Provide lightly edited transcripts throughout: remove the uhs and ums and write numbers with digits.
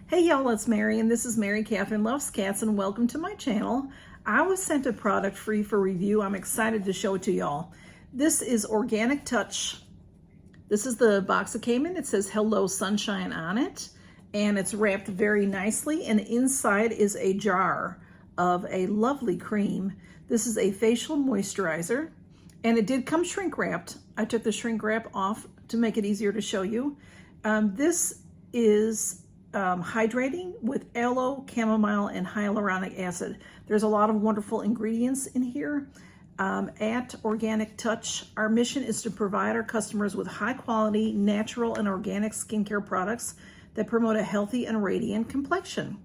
Hey y'all, it's Mary, and this is Mary Catherine Loves Cats, and welcome to my channel. I was sent a product free for review. I'm excited to show it to y'all. This is Organic Touch. This is the box it came in. It says Hello Sunshine on it, and it's wrapped very nicely, and inside is a jar of a lovely cream. This is a facial moisturizer, and it did come shrink wrapped. I took the shrink wrap off to make it easier to show you. This is hydrating with aloe, chamomile, and hyaluronic acid. There's a lot of wonderful ingredients in here. At Organic Touch, our mission is to provide our customers with high quality, natural, and organic skincare products that promote a healthy and radiant complexion.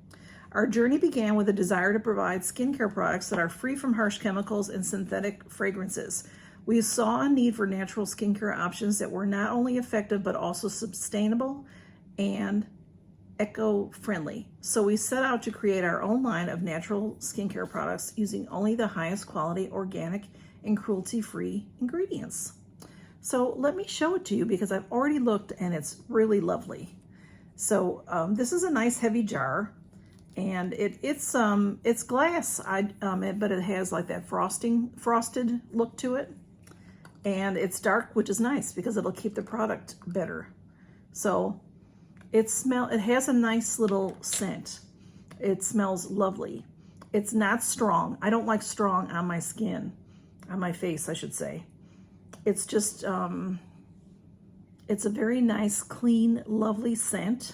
Our journey began with a desire to provide skincare products that are free from harsh chemicals and synthetic fragrances. We saw a need for natural skincare options that were not only effective, but also sustainable and eco-friendly. So we set out to create our own line of natural skincare products using only the highest quality, organic, and cruelty-free ingredients. So let me show it to you because I've already looked and it's really lovely. So this is a nice heavy jar, and it's glass, but it has like that frosted look to it, and it's dark, which is nice because it'll keep the product better. So it has a nice little scent. It smells lovely. It's not strong. I don't like strong on my skin, on my face, I should say. It's just, it's a very nice, clean, lovely scent.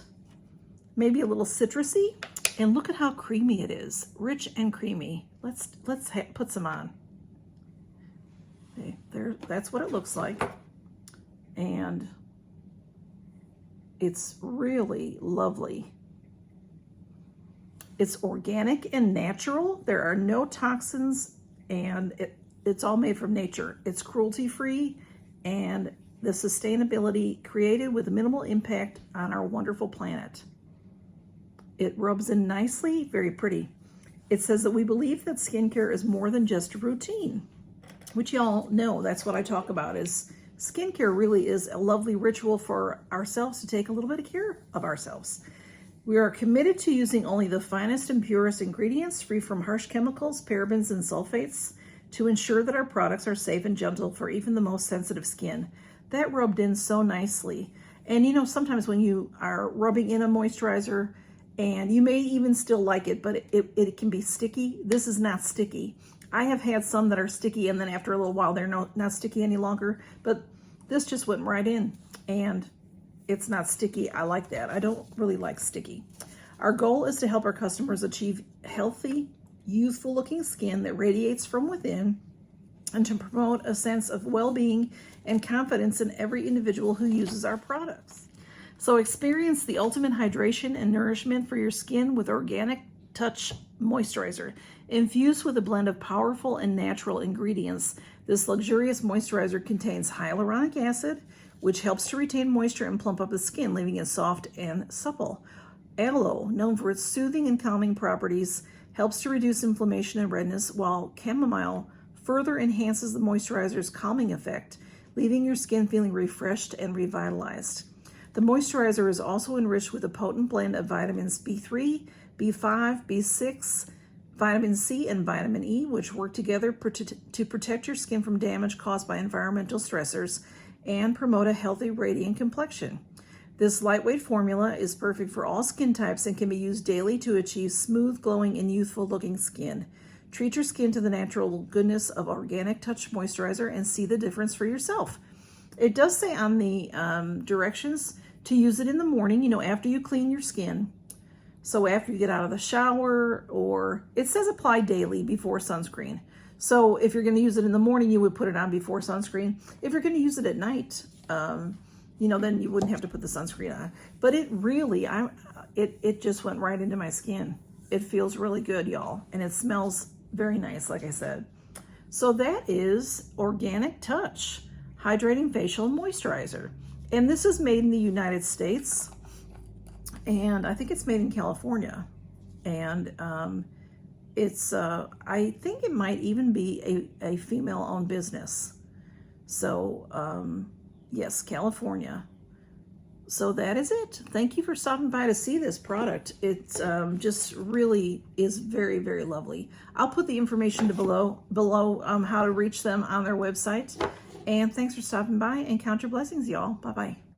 Maybe a little citrusy. And look at how creamy it is. Rich and creamy. Let's put some on. Okay, there, that's what it looks like. And it's really lovely. It's organic and natural. There are no toxins, and it's all made from nature. It's cruelty-free, and the sustainability created with minimal impact on our wonderful planet. It rubs in nicely, very pretty. It says that we believe that skincare is more than just routine, which y'all know that's what I talk about, is skincare really is a lovely ritual for ourselves to take a little bit of care of ourselves. We are committed to using only the finest and purest ingredients, free from harsh chemicals, parabens, and sulfates, to ensure that our products are safe and gentle for even the most sensitive skin. That rubbed in so nicely. And you know, sometimes when you are rubbing in a moisturizer, and you may even still like it, but it can be sticky. This is not sticky. I have had some that are sticky, and then after a little while, they're not sticky any longer, but this just went right in, and it's not sticky. I like that. I don't really like sticky. Our goal is to help our customers achieve healthy, youthful looking skin that radiates from within, and to promote a sense of well-being and confidence in every individual who uses our products. So experience the ultimate hydration and nourishment for your skin with Organic Touch Moisturizer. Infused with a blend of powerful and natural ingredients, this luxurious moisturizer contains hyaluronic acid, which helps to retain moisture and plump up the skin, leaving it soft and supple. Aloe, known for its soothing and calming properties, helps to reduce inflammation and redness, while chamomile further enhances the moisturizer's calming effect, leaving your skin feeling refreshed and revitalized. The moisturizer is also enriched with a potent blend of vitamins B3, B5, B6, vitamin C, and vitamin E, which work together to protect your skin from damage caused by environmental stressors and promote a healthy, radiant complexion. This lightweight formula is perfect for all skin types and can be used daily to achieve smooth, glowing, and youthful-looking skin. Treat your skin to the natural goodness of Organic Touch Moisturizer and see the difference for yourself. It does say on the directions to use it in the morning, you know, after you clean your skin. So after you get out of the shower, or it says apply daily before sunscreen. So if you're going to use it in the morning, you would put it on before sunscreen. If you're going to use it at night, you know, then you wouldn't have to put the sunscreen on. But it really, it just went right into my skin. It feels really good, y'all. And it smells very nice, like I said. So that is Organic Touch Hydrating Facial Moisturizer. And this is made in the United States. And I think it's made in California. And it's, I think it might even be a female-owned business. So, yes, California. So that is it. Thank you for stopping by to see this product. It's just really is very, very lovely. I'll put the information below how to reach them on their website. And thanks for stopping by, and count your blessings, y'all. Bye-bye.